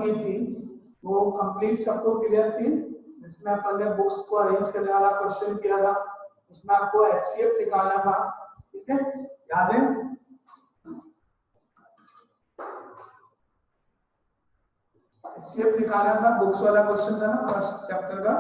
की थी वो कंप्लीट सबको क्लियर थी, जिसमें अपन ने बुक्स को अरेंज करने वाला क्वेश्चन किया था, उसमें आपको एचसीएफ निकालना था, ठीक है, याद है? एचसीएफ निकालना था, बुक्स वाला क्वेश्चन था ना फर्स्ट चैप्टर का।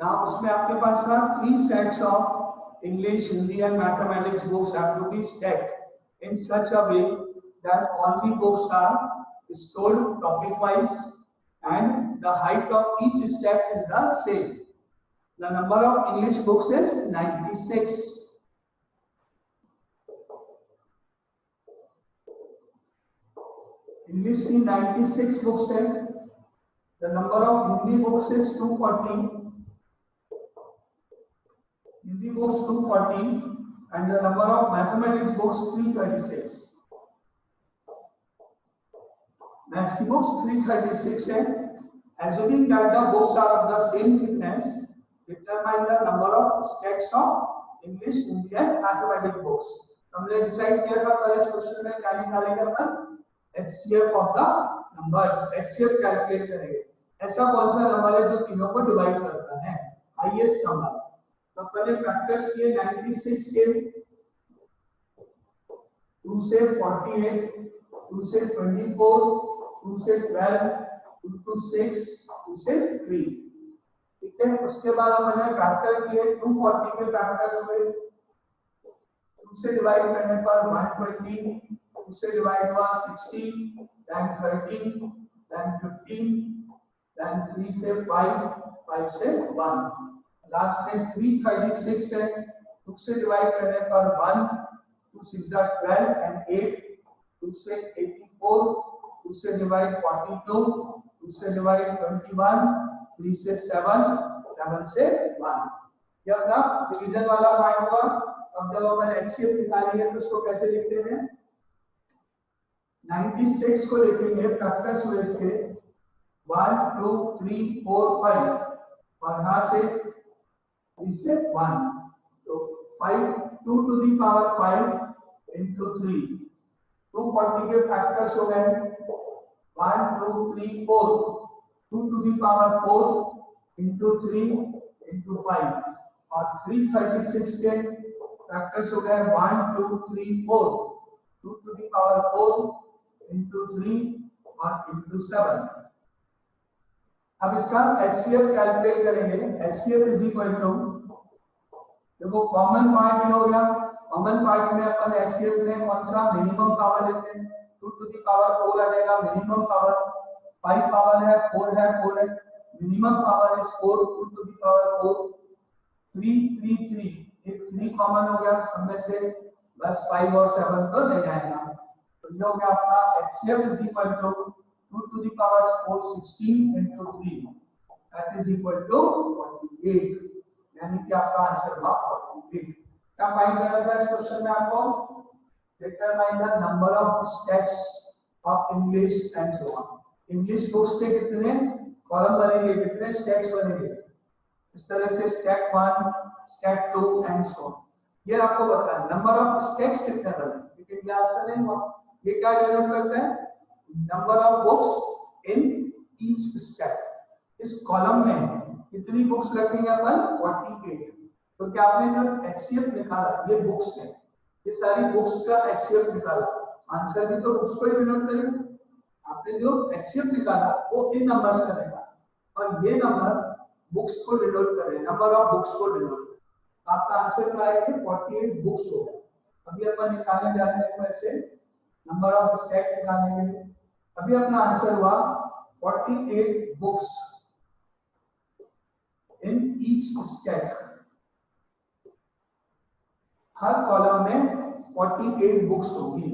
Now उसमें आपके पास था 3 sets of English, Hindi and mathematics books have to be stacked in such a way that all the books are stored topic wise and the height of each stack is the same. The number of English books is 96. English की 96 books है. The number of Hindi books is 240. Hindi books 240 and the number of mathematics books 336. Maths की books 336 है. Assuming that the books are of the same thickness, determine the number of stacks of English, Hindi and mathematics books. हमने decide किया था पहले question में क्या निकालेंगे अपन, HCF of the numbers, HCF calculate करेंगे. ऐसा कौन सा नंबर है जो तीनों को डिवाइड करता है, हाईएस्ट नंबर. तो पहले फैक्टर्स किए 96 के, 2 से 48, 2 से 24, 2 से 12, 2 to 6, 2 से 3, ठीक है. उसके बाद हमने फैक्टर किए 240 के फैक्टर्स हुए, 2 से डिवाइड करने पर 120, 2 से डिवाइड हुआ 60, then 13, then 15, then 3 से 5, 5 से 1, लास्ट में 336 है. 2 से डिवाइड करने पर 1, 2 6 12 and 8, 2 से 84, 2 से डिवाइड 42, 2 से डिवाइड 21, 3 से 7, 7 से 1. ये अपना डिवीजन वाला पॉइंट हुआ. अब जब अपन एचसीएफ निकालेंगे तो इसको कैसे लिखते हैं, 96 को लिखेंगे फैक्टर्स हुए इसके 1 2 3 4 5 और यहां से 3 से 1, तो 5 2 to the power 5 into 3, 240 के फैक्टर्स हो गए 1 2 3 4, 2 to the power 4 into 3 into 5 और 336 के फैक्टर्स हो गए 1 2 3 4, 2 to the power 4 into 3 और into 7. अब इसका HCF कैलकुलेट करेंगे. HCF इज इक्वल टू, देखो कॉमन पार्ट ये हो गया. कॉमन पार्ट में अपन HCF में कौन सा मिनिमम पावर लेते हैं, 2 to the power 4 आ जाएगा मिनिमम पावर, 5 पावर है 4 है 4 है, minimum power is 4, 2 to the power 4, 3 3 3, एक 3 कॉमन हो गया हममें से, बस 5 और 7 तो ले जाएगा. तो ये हो गया आपका HCF is equal to 2 to the power 4 16 into 3, that is equal to 48. यानी कि आपका आंसर हुआ 48. क्या फाइंड करना था इस क्वेश्चन में आपको, determine the number of stacks of English and so on. English books के कितने कॉलम बनेंगे, कितने स्टैक्स बनेंगे, इस तरह से stack 1, stack 2 and so on. ये आपको बताना नंबर ऑफ स्टैक्स कितने बने, लेकिन ये आंसर नहीं हुआ. ये क्या डिनोट करता है, number of books in each stack. इस कॉलम में कितनी बुक्स रखेंगे अपन, 48. तो क्या आपने जो एचसीएफ निकाला, ये बुक्स है, ये सारी बुक्स का एचसीएफ निकाला, आंसर भी तो बुक्स को ही डिनोट करेगा. आपने जो एचसीएफ निकाला वो इन नंबर्स का रहेगा और ये नंबर बुक्स को डिनोट करेगा, नंबर ऑफ बुक्स को डिनोट. आपका आंसर क्या आएगा, 48 बुक्स होगा. अभी अपन निकालने जा रहे हैं ऐसे नंबर ऑफ स्टैक्स निकालने के लिए. अभी अपना आंसर हुआ 48 books in each stack. Her column में 48 बुक्स होगी.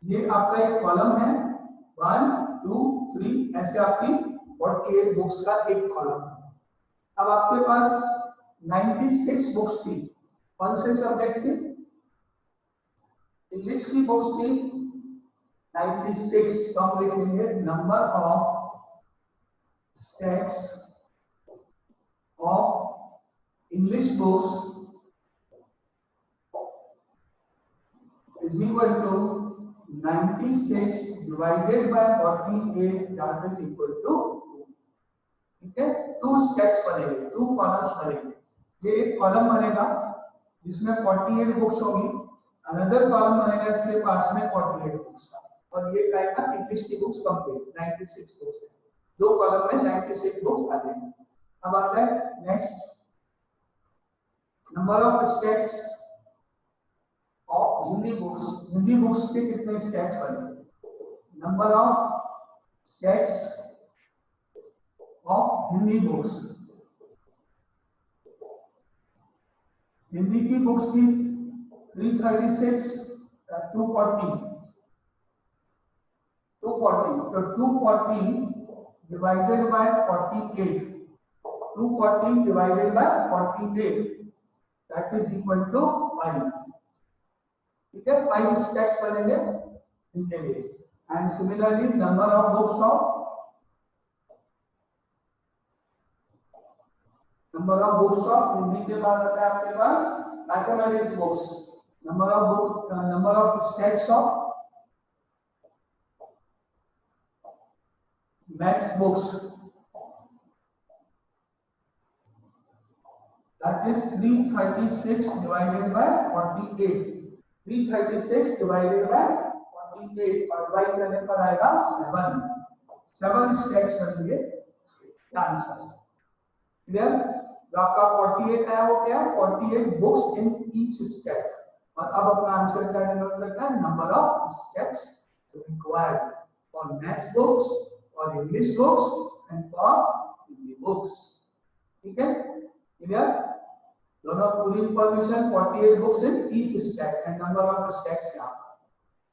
ये आपका एक कॉलम है, 1 2 3 ऐसे आपकी 48 बुक्स का एक कॉलम है. अब आपके पास 96 बुक्स थी, कौन से सब्जेक्ट की? इंग्लिश की बुक्स थी 96, तो हम लिखेंगे number of stacks of English books is equal to 96 divided by 48, that is equal to 2. ठीक है, 2 स्टेप्स बनेंगे, 2 कॉलम्स बनेंगे। ये एक कॉलम बनेगा जिसमें 48 बुक्स होगी, अनदर कॉलम बनेगा इसके पास में 48 बुक्स का, और ये कहेगा इंग्लिश की बुक्स कंप्लीट 96 बुक्स है, दो कॉलम में 96 बुक्स आ जाएंगे। अब आता है next, number of steps of Hindi books. Hindi books के कितने स्टेप्स बने? Number of steps of Hindi books, Hindi की बुक्स की 336, 240, तो 240 divided by 48, 240 divided by 48, that is equal to 5। ठीक है, 5 स्टेप्स बनेंगे इनके लिए। And similarly number of books of Hindi के बाद आता है आपके पास mathematics books, number of steps of maths books, that is 336 divided by 48, 336 divided by 48 और डिवाइड करने पर आएगा 7 स्टेप्स बनेंगे इसके आंसर। क्लियर? जो आपका 48 है वो क्या है? 48 बुक्स इन ईच स्टेप। और अब अपना आंसर क्या डिनोट करता है? Number of steps required for maths books और English books and for Hindi books. ठीक है, क्लियर? दोनों पूरी information 48 books in each step and number of steps यहाँ।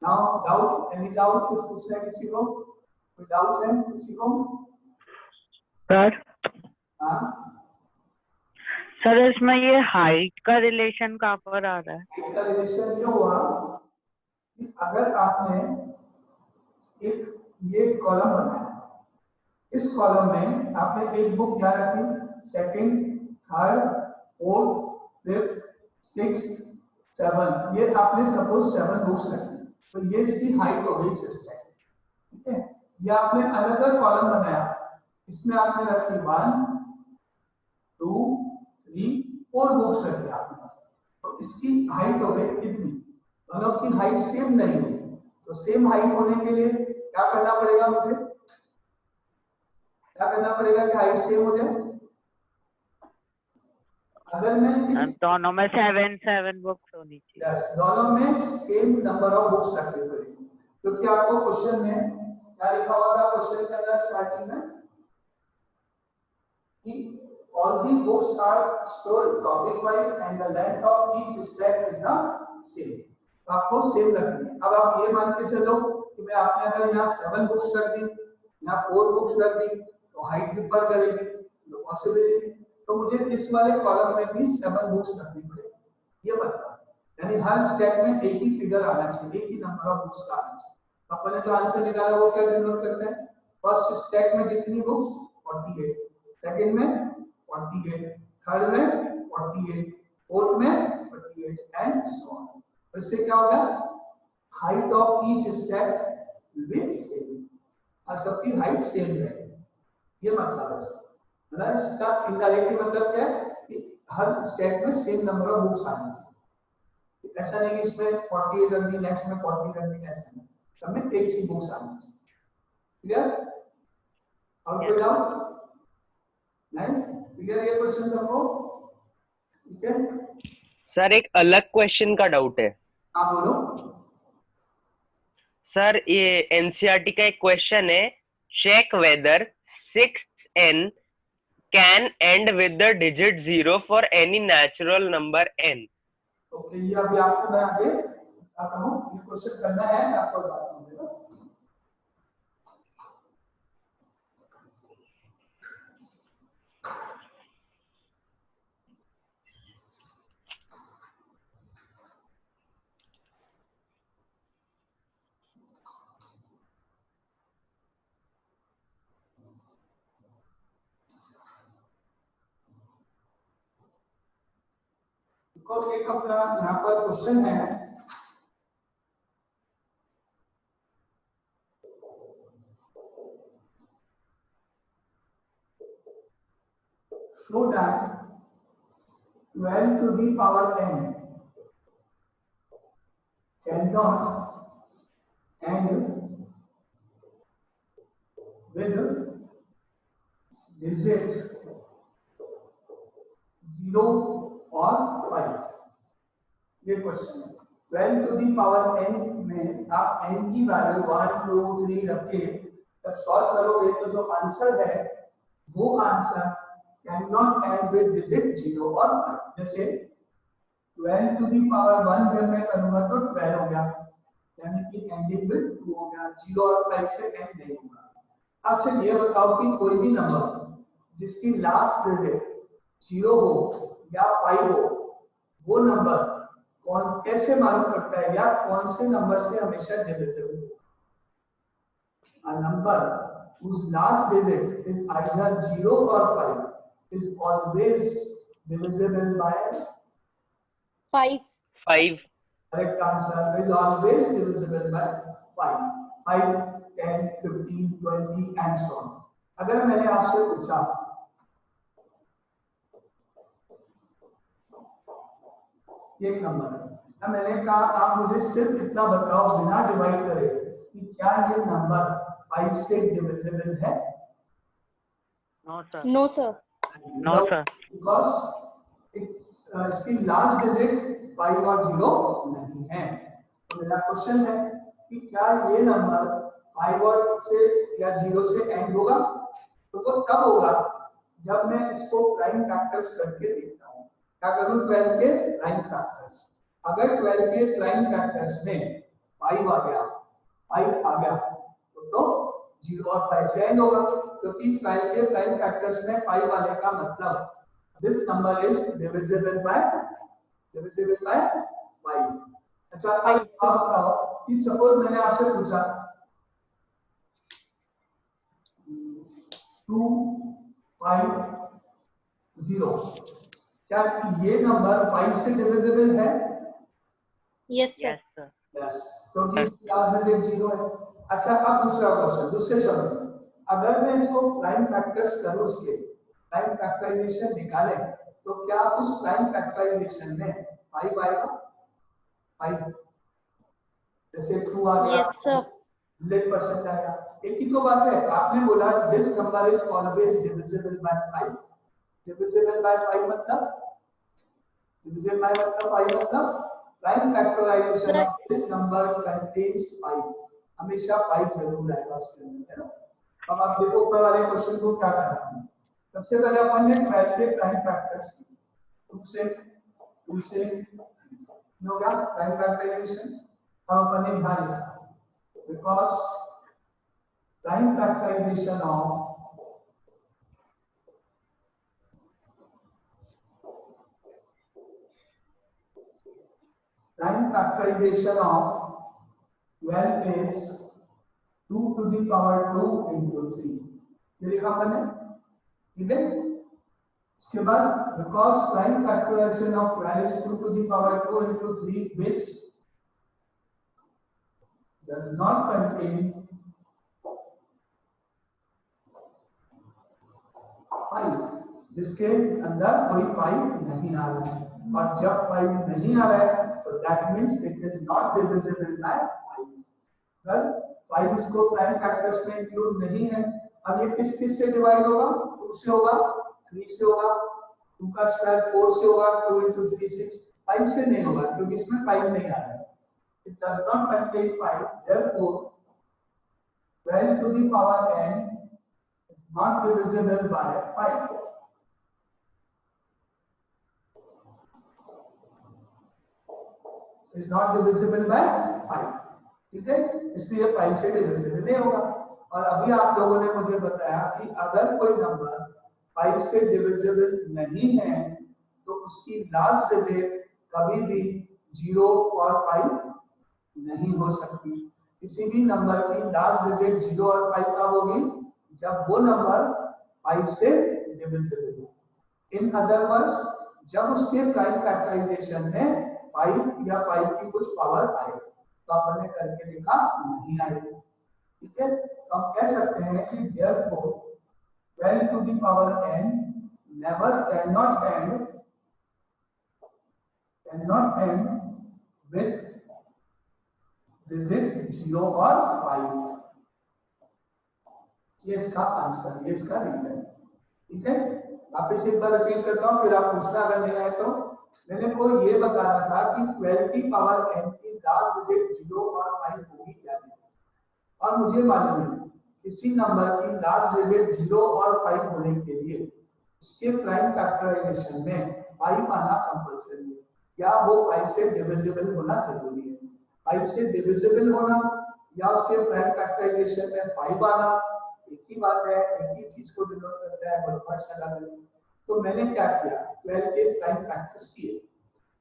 Now doubt, any doubt? कुछ पूछना है किसी को? कोई डाउट है किसी को? सर हाँ सर, इसमें ये हाइट का रिलेशन कहाँ पर आ रहा है? हाइट का रिलेशन ये हुआ कि अगर आपने एक ये कॉलम बनाया, इस कॉलम में आपने एक बुक क्या रखी? Second, third, fourth, fifth, sixth, 7, ये आपने सपोज 7 बुक्स रखी, तो ये इसकी हाइट हो गई सिस्टम। ठीक है, ये आपने अनदर कॉलम बनाया, इसमें आपने रखी 1 2 3 4 बुक्स रखी आपने, तो इसकी हाइट हो गई कितनी? दोनों की हाइट सेम नहीं है, तो सेम हाइट होने के लिए क्या करना पड़ेगा मुझे? क्या करना पड़ेगा कि हाइट सेम हो जाए? अगर मैं इस दोनों में 7 बुक्स होनी चाहिए। यस, दोनों में सेम नंबर ऑफ बुक्स रखनी पड़ेगी, क्योंकि आपको क्वेश्चन में क्या लिखा हुआ था? क्वेश्चन के अंदर स्टार्टिंग में कि all the books are stored topic wise and the length of each stack is the same, आपको सेम रखनी है। अब आप ये मान के चलो कि मैं आपने अगर यहाँ 7 बुक्स रख दी, यहाँ 4 बुक्स रख दी, तो हाइट डिफर करेगी, तो पॉसिबिलिटी, तो मुझे इस वाले कॉलम में भी 7 बुक्स रखनी पड़ेगी, ये मतलब, यानी हर स्टेप में एक ही फिगर आना चाहिए, एक ही नंबर ऑफ बुक्स का आना चाहिए। अपने जो आंसर निकाला वो क्या डिनोट करता है? फर्स्ट स्टेप में कितनी बुक्स? 48, सेकंड में 48, थर्ड में 48, फोर्थ में 48 एंड सो ऑन। तो इससे क्या होगा? Height of each step will be same, और सबकी हाइट सेम रहेगी, ये मतलब है इसका। मतलब इसका इनडायरेक्टली मतलब क्या है कि हर स्टेप में सेम नंबर ऑफ बुक्स आनी चाहिए, ऐसा नहीं कि इसमें 48 रख दी, नेक्स्ट में 40 रख दी, ऐसा नहीं, सब में एक सी बुक्स आनी चाहिए। क्लियर? और कोई डाउट नहीं? क्लियर ये क्वेश्चन सबको? ठीक है सर, एक अलग क्वेश्चन का डाउट है। आप बोलो सर, ये एनसीईआरटी का एक क्वेश्चन है, check whether 6n can end with the digit 0 for any natural number n। Okay, ये अभी आपको मैं आगे बताता हूँ, ये क्वेश्चन करना है, मैं आपको बताता हूँ। देखो एक अपना यहाँ पर क्वेश्चन है, show that 12 to the power n cannot end with digit 0 और 5। ये क्वेश्चन है। 12 to the power n में आप n की वैल्यू 1 2 3 रख के जब सॉल्व करोगे तो जो आंसर है वो answer can not and with digit 0 और 5। जैसे 12 to the power 1 जब मैं करूंगा तो 12 हो गया, यानी कि एंडिंग विद 2 हो गया, 0 और 5 से एंड नहीं होगा। अब चलिए बताओ कि कोई भी नंबर जिसकी लास्ट डिजिट 0 हो या 5 हो, वो नंबर कौन कैसे मालूम पड़ता है या कौन से नंबर से हमेशा डिविजिबल हो? A number whose last digit is either 0 or 5 is always divisible by 5. 5. Correct answer is always divisible by 5. 5, 10, 15, 20 and so on. अगर मैंने आपसे पूछा एक नंबर है, अब मैंने कहा आप मुझे सिर्फ इतना बताओ बिना डिवाइड करे कि क्या ये नंबर 5 से डिविजिबल है? No sir. No, sir. No sir. Because इसकी लास्ट डिजिट 5 और 0 नहीं है। तो मेरा क्वेश्चन है कि क्या ये नंबर 5 और से या 0 से एंड होगा? तो वो तब होगा जब मैं इसको प्राइम फैक्टर्स करके देखता हूँ। क्या करूँ? 12 के प्राइम फैक्टर्स। अगर 12 के प्राइम फैक्टर्स में 5 आ गया, 5 आ गया तो 0 और 5 से एंड होगा, क्योंकि 12 के प्राइम फैक्टर्स में 5 आने का मतलब this number is divisible by 5। अच्छा अब आप बताओ कि सपोज मैंने आपसे पूछा 2 5 0, क्या ये नंबर 5 से डिविजिबल है? Yes, sir. Yes sir. Yes, क्योंकि इसकी लास्ट डिजिट 0 है। अच्छा अब दूसरा क्वेश्चन, दूसरे शब्द में अगर मैं इसको प्राइम फैक्टर्स करूं, उसके प्राइम फैक्टराइजेशन निकालें, तो क्या उस प्राइम फैक्टराइजेशन में 5 आएगा? 5 जैसे 2 आ गया, Yes, sir. 100% आएगा। एक ही तो बात है, आपने बोला this number is always divisible by 5। Divisible by 5 मतलब डिविजिबल बाय मतलब 5 मतलब prime factorization of this number contains 5, हमेशा 5 जरूर आएगा उसके अंदर, है ना। अब आप देखो ऊपर वाले क्वेश्चन को क्या करना है। सबसे पहले अपन ने 12 के प्राइम फैक्टर्स 2 से होगा प्राइम फैक्टराइजेशन। अब अपन ने ध्यान रखना because prime factorization of prime factorization of 12 is 2 to the power 2 into 3। ये लिखा मैंने, ठीक है। इसके बाद because prime factorization of 12 is 2 to the power 2 into 3 which does not contain 5, जिसके अंदर कोई 5 नहीं आ रहा है, और जब 5 नहीं आ रहा है तो that means it is not divisible by 5। अगर 5 इसको प्राइम फैक्टर्स में इंक्लूड नहीं है, अब ये किस से डिवाइड होगा? 2 से होगा, 3 से होगा, 2 का स्क्वायर 4 से होगा, 2 into 3 6, 5 से नहीं होगा क्योंकि इसमें 5 नहीं आ रहा है। It does not contain 5, therefore 12 to the power n is not divisible by 5। is not divisible by 5, ठीक है, इसलिए 5 से डिविजिबल नहीं होगा। और अभी आप लोगों ने मुझे बताया कि अगर कोई नंबर 5 से डिविजिबल नहीं है तो उसकी लास्ट डिजिट कभी भी 0 और 5 नहीं हो सकती। किसी भी नंबर की लास्ट डिजिट 0 और 5 कब होगी? जब वो नंबर 5 से डिविजिबल हो। इन अदर वर्ड्स जब उसके प्राइम फैक्टराइजेशन में 5 या 5 की कुछ पावर आए, तो अपन ने करके देखा नहीं आए, ठीक है। तो हम कह सकते हैं कि therefore 12 to the power n never cannot end with digit 0 और 5। ये इसका आंसर, ये इसका रीजन, ठीक है। वापिस एक बार रिपीट करता हूँ, फिर आप पूछना अगर नहीं आए तो। मैंने को ये बताया था कि 12 की पावर n की लास्ट डिजिट 0 और 5 होगी क्या नहीं, और मुझे मालूम है किसी नंबर की लास्ट डिजिट 0 और 5 होने के लिए उसके प्राइम फैक्टराइजेशन में 5 आना कंपल्सरी है, या वो 5 से डिविजिबल होना जरूरी है। 5 से डिविजिबल होना या उसके प्राइम फैक्टराइजेशन में 5 आना एक ही बात है, एक ही चीज को डिनोट करता है, वर्ड्स अलग अलग। तो मैंने क्या किया, 12 के प्राइम फैक्टर्स किए,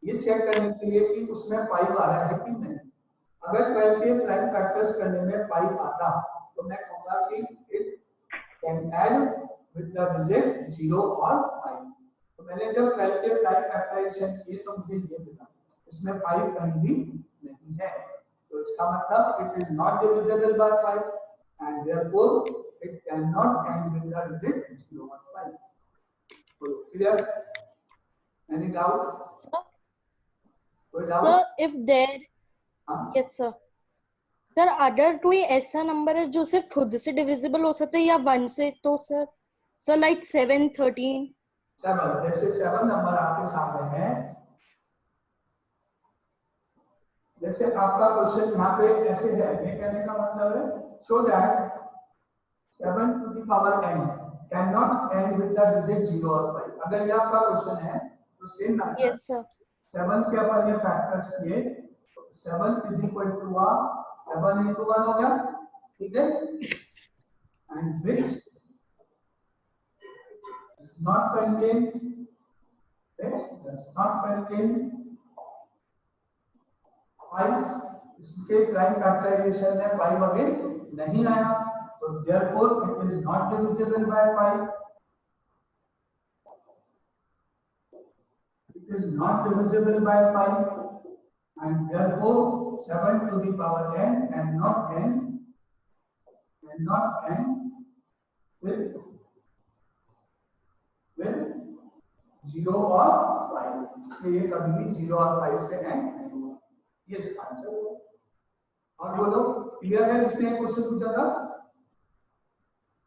ये चेक करने के लिए कि उसमें 5 आ रहा है कि नहीं। अगर 12 के प्राइम फैक्टर्स करने में 5 आता तो मैं कहूंगा कि it can add with the digit 0 और 5। तो मैंने जब 12 के प्राइम फैक्टराइजेशन किए तो मुझे ये मिला, इसमें 5 कहीं भी नहीं है, तो इसका मतलब it is not divisible by 5 and therefore it cannot end with the digit 0 or 5. So clear? Any doubt? Sir, कोई doubt? sir, if there, हाँ? yes sir. सर अगर कोई ऐसा नंबर है जो सिर्फ खुद से डिविजिबल हो सकता है या 1 से, तो सर लाइक 7, 13। 7, जैसे 7 नंबर आपके सामने है, जैसे आपका क्वेश्चन यहाँ पे ऐसे है, ये कहने का मतलब है show that 7 to the power n cannot end with the digit 0 or 5। अगर ये आपका क्वेश्चन है तो सेम मैथड, यस सर। 7 के अपन ये फैक्टर्स किए, 7 इज इक्वल टू 7 into 1 हो गया, ठीक है, and which does not contain, which does not contain 5, इसके प्राइम फैक्टराइजेशन में 5 अगेन नहीं आया, तो therefore it is not divisible by 5, it is not divisible by 5, and therefore 7 to the power n cannot end with 0 और 5, इसलिए कभी भी 0 और 5 से एंड नहीं हुआ। ये इसका आंसर है। और बोलो, क्लियर है? जिसने क्वेश्चन पूछा था,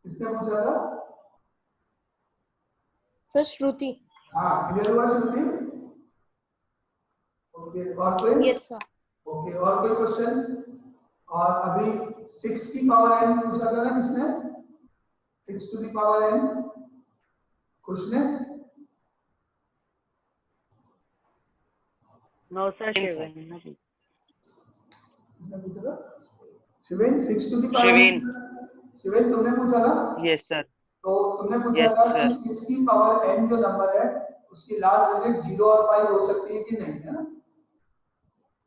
किसने पूछा था? सर श्रुति। हाँ, क्लियर हुआ श्रुति? ओके, और कोई? Yes sir. ओके, और कोई क्वेश्चन? और अभी 6 की पावर n पूछा था ना किसने? 6 टू द पावर n, कुछ ने? नो सर, शिवेन किसने पूछा था? शिवेन, 6 टू द पावर n? शिवेन तुमने पूछा था? Yes sir. तो तुमने पूछा था कि 6 की पावर n जो नंबर है उसकी लास्ट डिजिट 0 और 5 हो सकती है कि नहीं, है ना?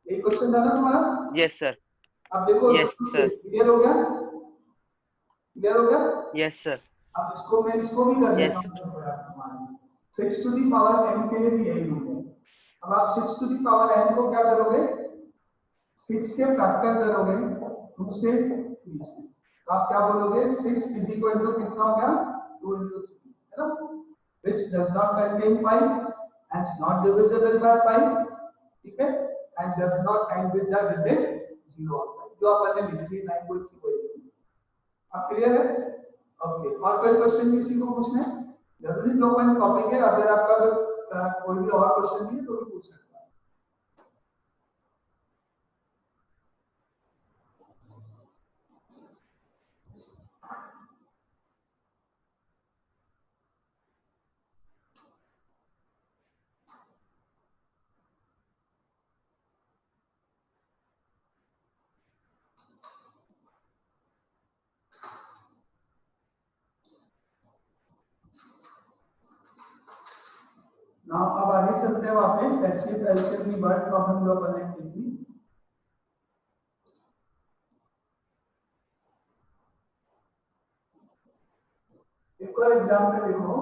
एक क्वेश्चन था ना तुम्हारा? Yes sir. अब देखो, यस सर। क्लियर हो गया? क्लियर हो गया? Yes sir. अब इसको मैं इसको भी कर Yes. देता हूँ। 6 टू दी पावर n के लिए भी यही होंगे। अब आप 6 टू दी पावर n को क्या करोगे? 6 के फैक्टर करोगे 2 से 3 से, तो आप क्या बोलोगे? 6 इज इक्वल टू कितना हो गया? 2 into 3, है ना? Which does not contain 5 and is not divisible by 5, ठीक है, and does not end with the digit 0 और 5, जो अपन ने लिखी है 9 बोल की कोई। अब क्लियर है? ओके, और कोई क्वेश्चन किसी को पूछना है? जरूरी जो अपन टॉपिक है, अगर आपका कोई भी और क्वेश्चन नहीं है तो भी पूछ सकते हैं। नाउ अब आगे चलते हैं वापस एचसीएफ एलसीएफ की वर्ड प्रॉब्लम जो अपन ने की थी। एक और एग्जांपल देखो,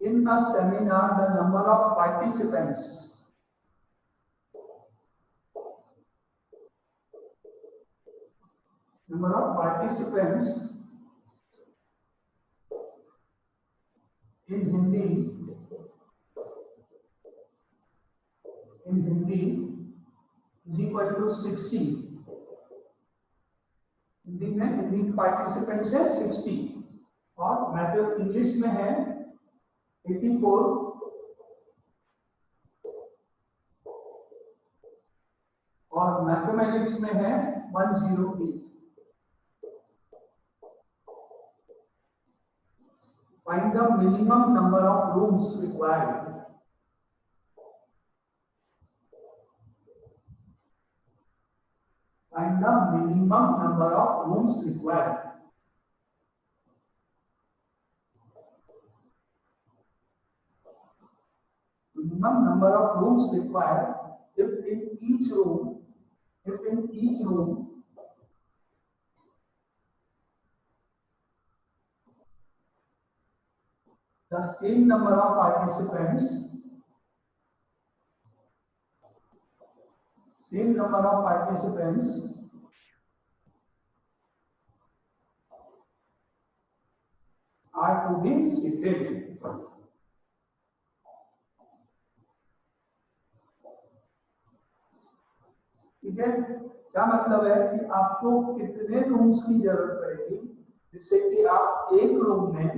इन in a seminar the number of participants in Hindi is equal to 60. Hindi में हिंदी पार्टिसिपेंट्स है 60 और मैथ इंग्लिश में है 84 और मैथमेटिक्स में है 108. Find the minimum number of rooms required. Find the minimum number of rooms required. Minimum number of rooms required if in each room the same number of participants are to be seated. ठीक है, क्या मतलब है कि आपको कितने rooms की जरूरत पड़ेगी जिससे कि आप एक रूम में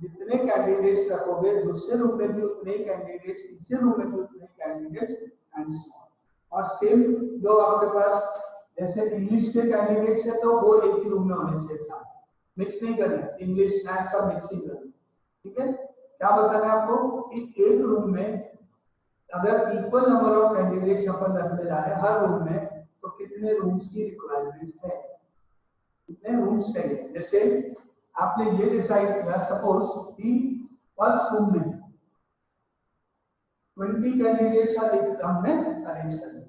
जितने कैंडिडेट्स रखोगे दूसरे रूम में भी उतने ही कैंडिडेट्स, तीसरे रूम में भी उतने ही कैंडिडेट्स एंड सो ऑन. और सेम जो आपके पास जैसे इंग्लिश के कैंडिडेट्स है तो वो एक ही रूम में होने चाहिए, साथ मिक्स नहीं करना, इंग्लिश मैथ सब मिक्सिंग करना. ठीक है, क्या बताना है आपको कि एक रूम में अगर इक्वल नंबर ऑफ कैंडिडेट्स अपन रखने जा रहे हैं हर रूम में तो कितने रूम्स की रिक्वायरमेंट है, कितने रूम्स चाहिए. जैसे आपने ये डिसाइड किया सपोज कि फर्स्ट रूम में 20 कैंडिडेट्स हमने अरेंज कर दिए,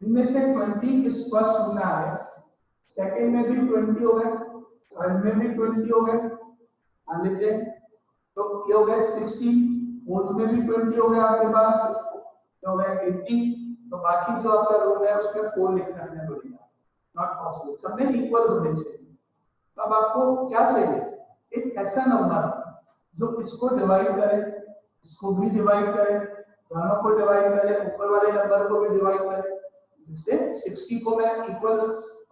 इनमें से 20 इस फर्स्ट रूम में आ गए, सेकंड में भी 20 हो गए, थर्ड में भी 20 हो गए, मान लेते हैं तो ये हो गए 60, फोर्थ में भी 20 हो गए आपके पास, तो हो गए 80. तो बाकी जो आपका रूम है उसमें 4 लिखना पड़ेगा, नॉट पॉसिबल, सब में इक्वल होने चाहिए. तो अब आपको क्या चाहिए, एक ऐसा नंबर जो इसको डिवाइड करे, इसको भी डिवाइड करे, दोनों को डिवाइड करे, ऊपर वाले नंबर को भी डिवाइड करे, जिससे 60 को मैं इक्वल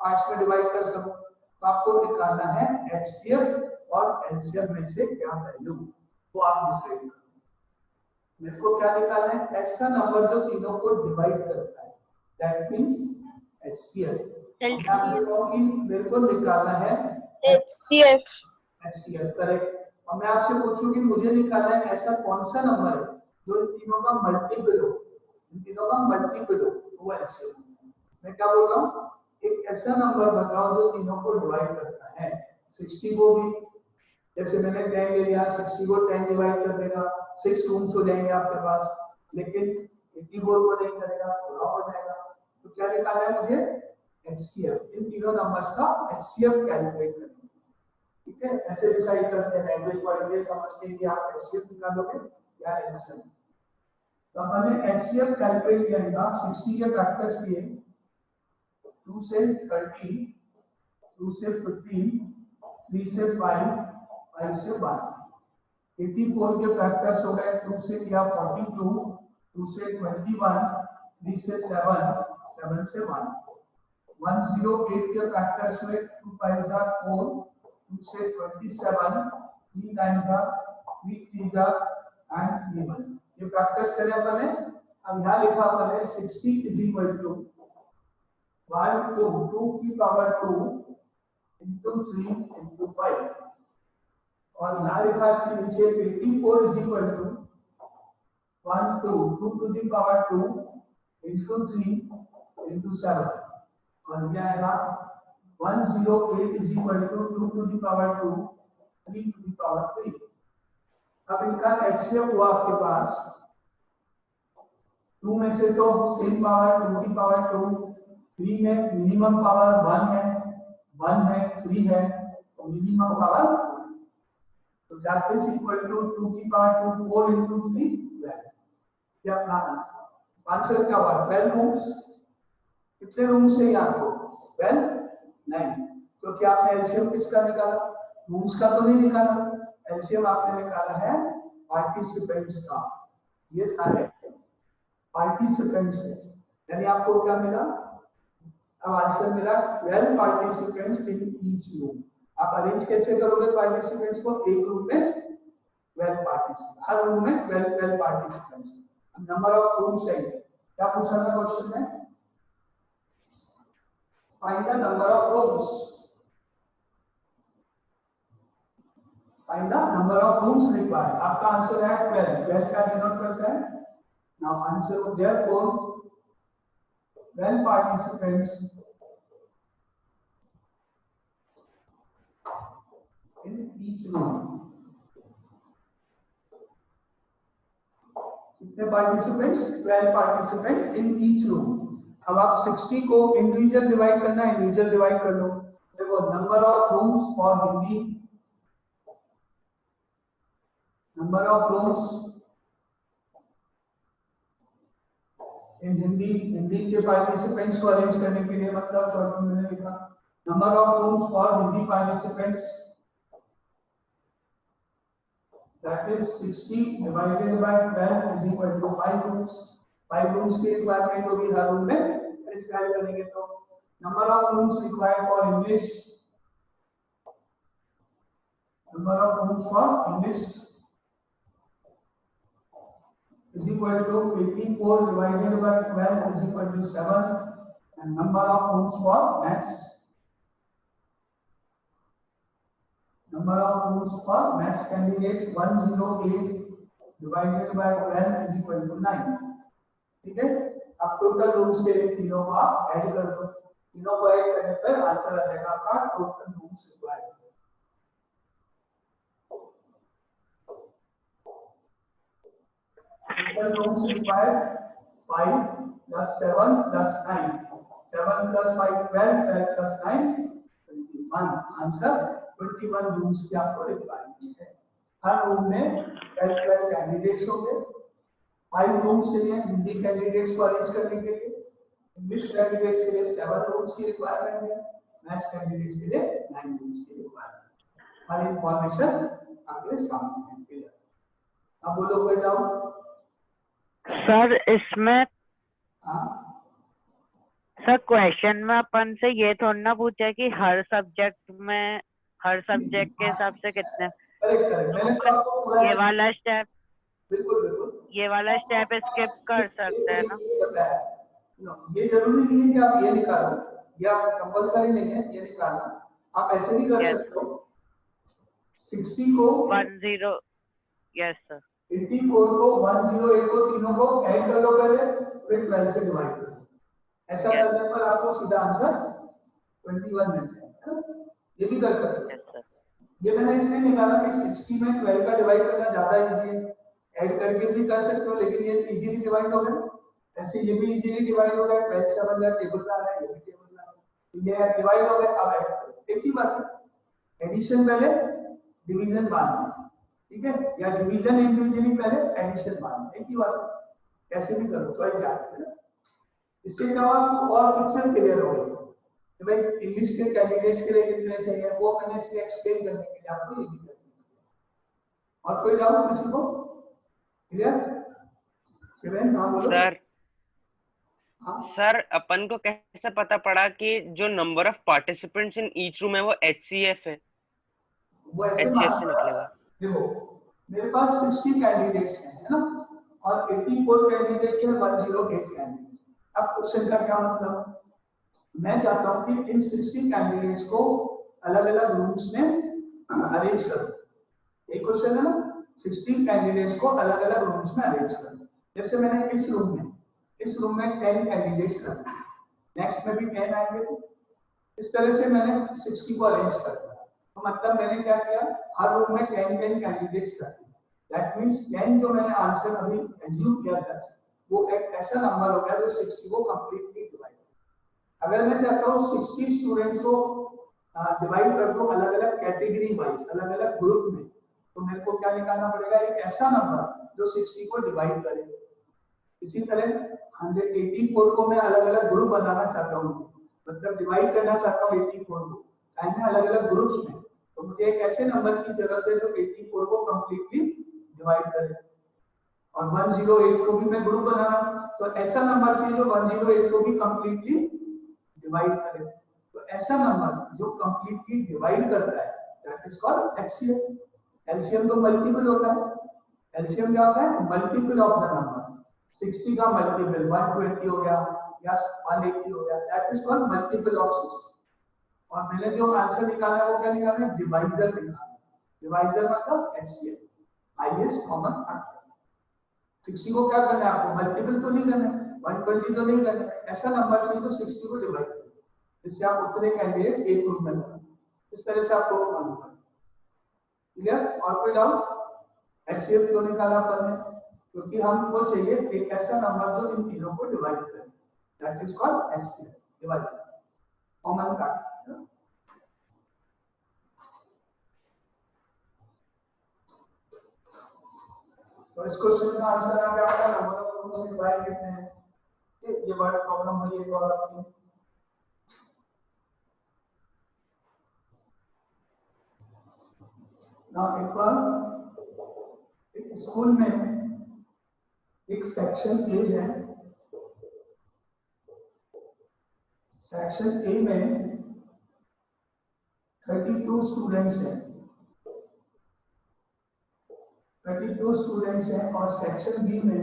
पार्ट्स में डिवाइड कर सकूं. तो आपको निकालना है एचसीएफ और एलसीएम में से क्या वैल्यू वो आप डिसाइड करो. मेरे को क्या निकालना है, ऐसा नंबर जो तीनों को डिवाइड करता है, दैट मींस एचसीएफ. मेरे को निकालना है एचसीएफ करेक्ट. और मैं आपसे पूछूंगी मुझे निकालना है ऐसा कौन सा नंबर है जो इन तीनों का मल्टीपल हो, वो एचसीएफ. मैं क्या बोल रहा हूँ, एक ऐसा नंबर बताओ जो तीनों को डिवाइड करता है. 60 को भी जैसे मैंने 10 ले लिया, 60 को 10 डिवाइड कर देगा, 6 रूम्स हो जाएंगे आपके पास, लेकिन 84 को नहीं करेगा, थोड़ा हो जाएगा. तो क्या निकालना है मुझे, एचसीएफ. इन तीनों नंबर्स का एचसीएफ कैलकुलेट करना. ठीक है, ऐसे डिसाइड करते हैं, लैंग्वेज पढ़ के समझते हैं कि आप एचसीएफ निकालोगे या एलसीएम. तो हमने एचसीएफ कैलकुलेट किया, 60 के फैक्टर्स लिए 2 से 30, 2 से 15, 3 से 5, 5 से 1. 84 के फैक्टर्स हो गए, 2 से किया 42, 2 से 21, 3 से 7, 7 से 1. 108 के फैक्टर्स हुए, 2 5 are 4, 2 से 27, 3 9 are 3 3 are and 3 1. ये फैक्टर्स करें अपने. अब यहाँ लिखा अपने 60 is equal to 1 to 2 की पावर 2 into 3 into 5. और यहाँ लिखा इसके नीचे 84 is equal to 1 to 2 to the power 2 into 3 into 7. और यह आएगा 108 is equal to 2 to the power 2, 3 to the power 3. अब इनका एचसीएफ हुआ आपके पास 2 में से तो सेम पावर 2 की पावर 2, 3 में मिनिमम पावर 1 है, 3 है, तो मिनिमम पावर. तो that is equal to 2 की पावर 2 4 into 3 12. क्या अपना आंसर क्या हुआ 12 रूम्स। कितने रूम्स है आपको 12 नहीं, क्योंकि आपने एलसीएम किसका निकाला, रूम्स का तो नहीं निकाला, एलसीएम आपने निकाला है पार्टिसिपेंट्स का। ये सारे पार्टिसिपेंट्स है, यानी आपको क्या मिला, अब आंसर मिला 12 पार्टिसिपेंट्स इन ईच रूम। आप अरेंज कैसे करोगे पार्टिसिपेंट्स को, एक रूम में 12 पार्टिसिपेंट, हर रूम में 12 पार्टिसिपेंट्स। नंबर ऑफ रूम्स है, क्या पूछा था क्वेश्चन में, find the number of rooms, find the number of rooms required. आपका आंसर है 12, 12 का डिनोट करता है। नाउ आंसर हो therefore 12 participants in each room। कितने participants 12 participants in each room. अब आप 60 को इंडिविजुअल डिवाइड करना है, इंडिविजुअल डिवाइड कर लो। देखो number of rooms for Hindi, number of rooms इन हिंदी, हिंदी के पार्टिसिपेंट्स को अरेंज करने के लिए मतलब शॉर्ट में मैंने लिखा number of rooms for Hindi participants, that is 60 divided by 12 is equal to 5 rooms। 5 rooms की रिक्वायरमेंट होगी हर रूम में, मल्टीप्लाई करेंगे तो number of rooms required for English, number of rooms for English is equal to 84 divided by 12 is equal to 7, and number of rooms for maths, number of rooms for maths candidates 108 divided by 12 is equal to 9। ठीक है, अब total rooms के लिए तीनों को आप add कर दो, तीनों को ऐड करने पर आंसर आ जाएगा आपका total rooms required. Total rooms required 5 plus 7 plus 9, 7 plus 5 12, 12 plus 9 21। Answer 21 rooms की आपको रिक्वायरमेंट है। हर रूम में 12 कैंडिडेट्स होंगे, 5 रूम्स चाहिए हिंदी कैंडिडेट्स को अरेंज करने के लिए, इंग्लिश कैंडिडेट्स के लिए 7 रूम्स की रिक्वायरमेंट है, मैथ्स कैंडिडेट्स के लिए 9 रूम्स की रिक्वायरमेंट। हर इंफॉर्मेशन आपके सामने है, क्लियर। अब बोलो कोई डाउट सर इसमें, सर क्वेश्चन में अपन से ये थोड़ा ना पूछा कि हर सब्जेक्ट में, हर सब्जेक्ट के हिसाब से कितने, ये वाला स्टेप, बिल्कुल ये वाला स्टेप स्किप कर सकते हैं ना। ये जरूरी नहीं है कि आप ये निकालो, ये आप कंपलसरी नहीं है ये निकालना, आप ऐसे भी कर सकते हो। 60 को 10, यस सर, 84 को 108 को तीनों को ऐड कर लो पहले, फिर 12 से डिवाइड कर दो। ऐसा करने पर आपको सीधा आंसर 21 मिल जाएगा। ये भी कर सकते हो। ये मैंने इसलिए निकाला कि 60 में 12 का डिवाइड करना ज्यादा इजी है, ऐड करके भी कर सकते हो, लेकिन ये इजीली डिवाइड हो गया। ऐसे ये भी इजीली डिवाइड हो गया, 12 से बन गया, टेबल आ रहा है, ये भी टेबल आ रहा है, ये डिवाइड हो गया। अब ऐड करो, एक ही बात, एडिशन पहले डिवीजन बाद में, ठीक है, या डिवीजन इंडिविजुअली पहले एडिशन बाद में, एक ही बात है। कैसे भी करो, चॉइस आपकी है। इससे क्या होगा, और पिक्चर क्लियर हो गई कि भाई इंग्लिश के कैंडिडेट्स के लिए कितने चाहिए, वो मैंने इसलिए एक्सप्लेन करने के लिए आपको ये भी कर दिया। और कोई डाउट किसी को, क्लियर? शिवेन हाँ बोलो सर। सर अपन को कैसे पता पड़ा कि जो number of participants in each room है वो HCF है, वो ऐसे HCF से निकलेगा। देखो मेरे पास 60 कैंडिडेट्स हैं, है ना, और 84 कैंडिडेट्स हैं, 108 कैंडिडेट्स। अब क्वेश्चन का क्या मतलब, मैं चाहता हूं कि इन 60 कैंडिडेट्स को अलग-अलग रूम्स में अरेंज करो। एक क्वेश्चन है ना, 60 कैंडिडेट्स को अलग-अलग रूम्स में अरेंज करो। जैसे मैंने इस रूम में 10 कैंडिडेट्स रखे, नेक्स्ट में भी 10 आएंगे, इस तरह से मैंने 60 को अरेंज कर दिया। तो मतलब मैंने क्या किया, हर रूम में 10 कैंडिडेट्स रखे। दैट मींस 10 जो मैंने आंसर अभी एज्यूम किया था, वो एक ऐसा नंबर हो गया जो 60 को कंप्लीटली डिवाइड। अगर मैं चाहता हूँ 60 स्टूडेंट्स को डिवाइड कर दूं अलग-अलग कैटेगरी वाइज, अलग-अलग ग्रुप में, तो मेरे को क्या निकालना पड़ेगा, एक ऐसा नंबर जो 60 को डिवाइड करे। इसी तरह 184 को मैं अलग अलग ग्रुप बनाना चाहता हूँ, मतलब डिवाइड करना चाहता हूँ 84 को टाइम में अलग अलग ग्रुप्स में, तो मुझे एक ऐसे नंबर की जरूरत है जो 84 को कंप्लीटली डिवाइड करे। और 108 को भी मैं ग्रुप बना रहा हूँ, तो ऐसा नंबर चाहिए जो 108 को भी कंप्लीटली डिवाइड करे। तो ऐसा नंबर जो कंप्लीटली डिवाइड करता है that is called HCF. LCM तो मल्टीपल होता है, एलसीएम क्या होता है, मल्टीपल ऑफ द नंबर। 60 का मल्टीपल 120 हो गया या 180 हो गया, that is called multiple of 60। और मैंने जो आंसर निकाला है वो क्या निकाला है, डिवाइजर निकाला। डिवाइजर मतलब एचसीएफ, हाईएस्ट कॉमन फैक्टर। 60 को क्या करना है आपको, मल्टीपल तो नहीं करना है, 120 तो नहीं करना है, ऐसा नंबर चाहिए तो 60 को डिवाइड करें, इससे आप उतने कैंडिडेट्स एक ग्रुप में लगाएं। इस तरह से आपको मालूम है। क्लियर? और कोई डाउट? एचसीएफ क्यों निकाला अपन ने, क्योंकि हमको चाहिए एक ऐसा नंबर जो इन तीनों को डिवाइड करे, that is called HCF, divisor, common factor. तो इस क्वेश्चन का आंसर आ गया आपका, नंबर ऑफ ग्रुप्स डिवाइड कितने हैं, ये वर्ड प्रॉब्लम हुई एक और आपकी। ना एक बार एक स्कूल में एक सेक्शन ए है, सेक्शन ए में 32 स्टूडेंट्स हैं, 32 स्टूडेंट्स हैं, और सेक्शन बी में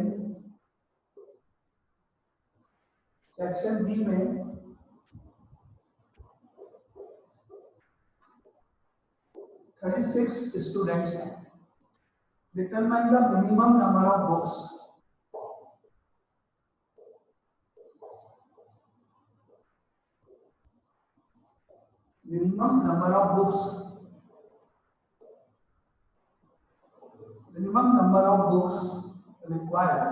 36 स्टूडेंट्स हैं। Determine the minimum number of books. Minimum number of books, minimum number of books required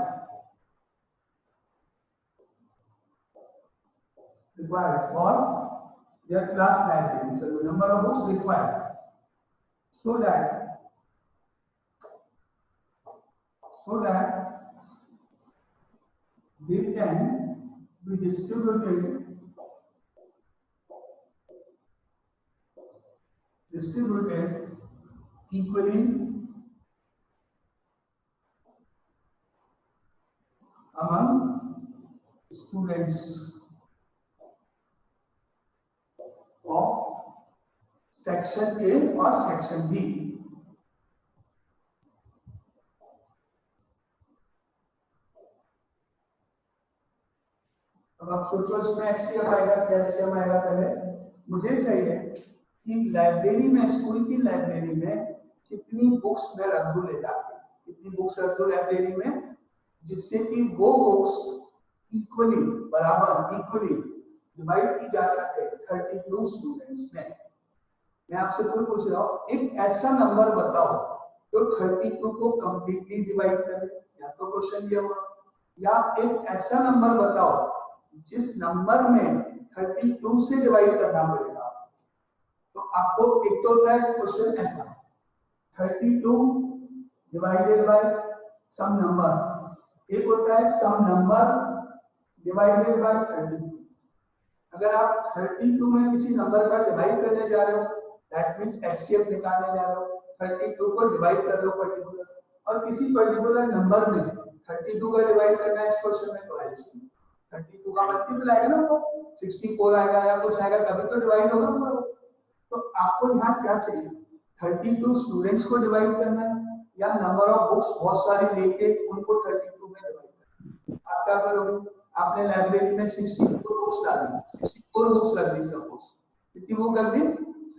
for their class library. So the number of books required so that they can be distributed equally among students of section A or section B. अब आप सोचो इसमें HCF आएगा, calcium आएगा। पहले मुझे चाहिए कि लाइब्रेरी में, स्कूल की लाइब्रेरी में कितनी बुक्स मैं रख दूं ले जाके, कितनी बुक्स रख दूं लाइब्रेरी में, जिससे कि वो बुक्स इक्वली डिवाइड की जा सके 32 स्टूडेंट्स में। मैं आपसे कोई पूछ रहा हूँ, एक ऐसा नंबर बताओ जो 32 को कंप्लीटली डिवाइड करे, या तो क्वेश्चन ये हुआ, या एक ऐसा नंबर बताओ जिस नंबर में 32 से डिवाइड करना पड़ेगा। तो आपको एक तो होता है क्वेश्चन ऐसा, 32 डिवाइडेड बाय सम नंबर, एक होता है सम नंबर डिवाइडेड बाय 32। अगर आप 32 में किसी नंबर का डिवाइड करने जा रहे हो, दैट मींस एचसीएफ निकालने जा रहे हो, 32 को डिवाइड कर लो पर्टिकुलर, और किसी पर्टिकुलर नंबर में 32 का डिवाइड करना है इस क्वेश्चन में, तो एलसीएम 32 का मल्टीपल आएगा ना, वो 64 आएगा या कुछ आएगा, तभी तो डिवाइड होगा पूरा। तो आपको यहाँ क्या चाहिए, 32 स्टूडेंट्स को डिवाइड करना है, या नंबर ऑफ बुक्स बहुत सारी लेके उनको 32 में डिवाइड करना है। आप क्या करोगे, आपने लाइब्रेरी में 64 बुक्स डाली, 64 बुक्स रख दी, सपोज कितनी बुक रख दी,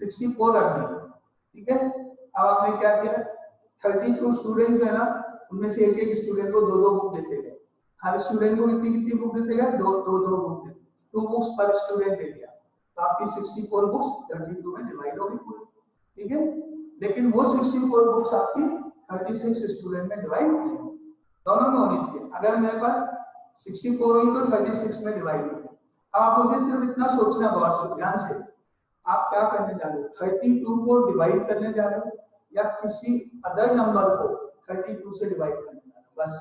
64 रख दी, ठीक है। अब आपने क्या किया, 32 स्टूडेंट्स है ना, उनमें से एक स्टूडेंट को 2-2 बुक देते गए, हर स्टूडेंट को कितनी बुक देते गए, 2 बुक देते, 2 बुक्स पर स्टूडेंट दे दिया, तो आपकी 64 बुक्स 32 में डिवाइड होगी पूरी, ठीक है। लेकिन वो 64 बुक्स आपकी 36 स्टूडेंट में डिवाइड नहीं होगी, दोनों में होनी चाहिए। अगर मेरे पास 64 हुई तो 36 में डिवाइड होगी। अब आप मुझे सिर्फ इतना सोचना, गौर से ध्यान से, आप क्या करने जा रहे हो, 32 को डिवाइड करने जा रहे हो, या किसी अदर नंबर को 32 से डिवाइड करना है, बस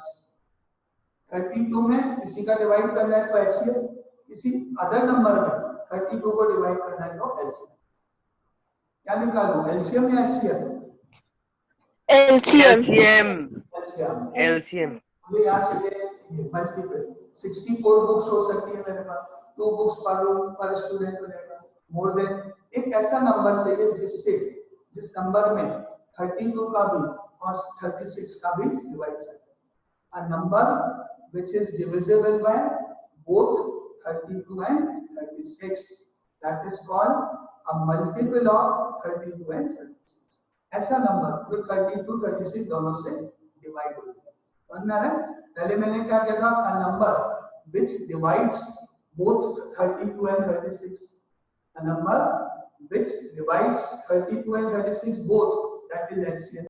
32 में किसी का डिवाइड करना है तो एलसीएम, किसी अदर नंबर में 32 को डिवाइड करना है तो एलसीएम। क्या निकालूं, एलसीएम या एचसीएफ? एलसीएम। एलसीएम। ये यहाँ चलिए मल्टीपल 64 बुक्स हो सकती है मेरे पास, 2 बुक्स पर स्टूडेंट बनेगा, मोर देन एक ऐसा नंबर चाहिए जिस नंबर में 32 का भी और 36 का भी डिवाइड चाहिए। A number which is divisible by both 32 and 36, that is called a multiple of 32 and 36. ऐसा नंबर जो 32, 36 दोनों से डिवाइड हो जाए। समझ आ रहा है? पहले मैंने क्या किया था, a number which divides both 32 and 36, a number which divides 32 and 36 both, that is LCM.